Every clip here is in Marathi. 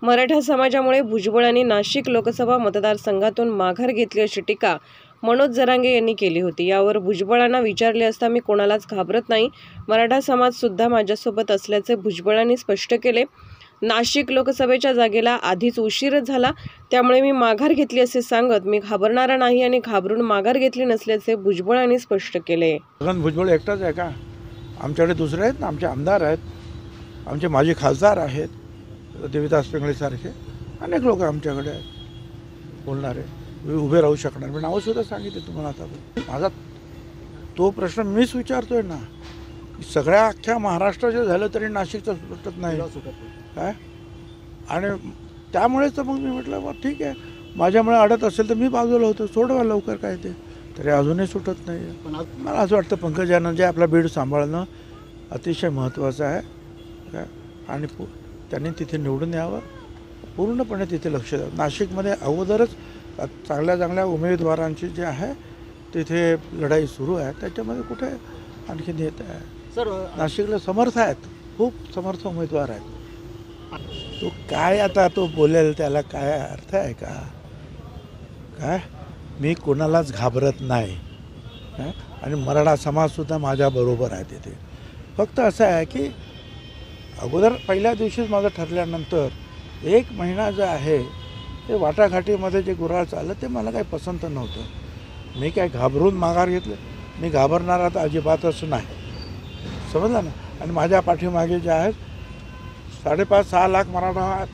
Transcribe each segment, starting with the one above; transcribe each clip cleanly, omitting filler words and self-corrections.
मराठा समाजामुळे भुजबळांनी नाशिक लोकसभा मतदारसंघातून माघार घेतली अशी टीका मनोज जरांगे यांनी केली होती। यावर भुजबळांना विचारले असता मी कोणालाच घाबरत नाही, मराठा समाज सुद्धा माझ्यासोबत असल्याचे भुजबळांनी स्पष्ट केले। नाशिक लोकसभेच्या जागेला आधीच उशीरच झाला, त्यामुळे मी माघार घेतली असे सांगत मी घाबरणारा नाही आणि घाबरून माघार घेतली नसल्याचे भुजबळांनी स्पष्ट केले। भुजबळ एकटाच आहे का? आमच्याकडे दुसरे आहेत ना, आमचे आमदार आहेत, आमचे माजी खासदार आहेत, देविदास पिंगळे सारखे अनेक लोक आमच्याकडे आहेत बोलणारे, उभे राहू शकणार। मी नावं सुद्धा सांगितले तुम्हाला। आता माझा तो प्रश्न मीच विचारतोय ना, सगळ्या अख्ख्या महाराष्ट्राचं झालं तरी नाशिकचं सुटत नाही काय? आणि त्यामुळेच तर मग मी म्हटलं बा ठीक आहे, माझ्यामुळे अडत असेल तर मी बाजूला होतो, सोडवा लवकर काय ते, तरी अजूनही सुटत नाही। मला असं वाटतं पंकजानं जे आपला बीड सांभाळणं अतिशय महत्त्वाचं आहे काय, आणि त्यांनी तिथे निवडून यावं, पूर्णपणे तिथे लक्ष द्यावं। नाशिकमध्ये अगोदरच चांगल्या चांगल्या उमेदवारांची जे आहे तिथे लढाई सुरू आहे, त्याच्यामध्ये कुठे आणखी येत आहे सर? नाशिकला समर्थ आहेत, खूप समर्थ उमेदवार आहेत। तो काय आता तो बोलेल त्याला काय अर्थ आहे का? काय मी कोणालाच घाबरत नाही आणि मराठा समाजसुद्धा माझ्याबरोबर आहे तिथे। फक्त असं आहे की अगोदर पहिल्या दिवशीच माझं ठरल्यानंतर 1 महिना जो आहे ते वाटाघाटीमध्ये जे गुऱ्हाळ चाललं ते मला काही पसंत नव्हतं। मी काय घाबरून माघार घेतलं? मी घाबरणारा तर अजिबातच नाही, समजलं ना। आणि माझ्या पाठीमागे जे आहेत 5.5-6 लाख मराठा,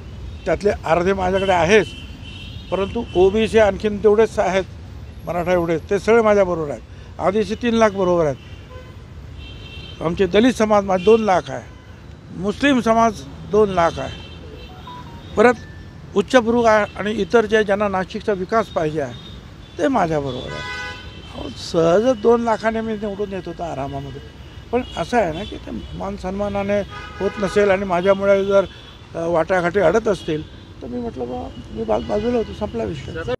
त्यातले अर्धे माझ्याकडे आहेच, परंतु ओबीसी आणखीन तेवढेच आहेत, मराठा एवढेच, ते सगळे माझ्याबरोबर आहेत। आदिवासी 3 लाख बरोबर आहेत, आमचे दलित समाज 2 लाख आहे, मुस्लिम समाज 2 लाख आहे, परत उच्चभ्रू आणि इतर ज्यांना नाशिकचा विकास पाहिजे आहे ते माझ्याबरोबर आहे। सहजच 2 लाखाने मी निवडून येत होतो आरामामध्ये। पण असं आहे ना की ते मान सन्मानाने होत नसेल आणि माझ्यामुळे जर वाटाघाटी अडत असतील तर मी म्हटलं बा मी बाजूला होतो, संपला विषय।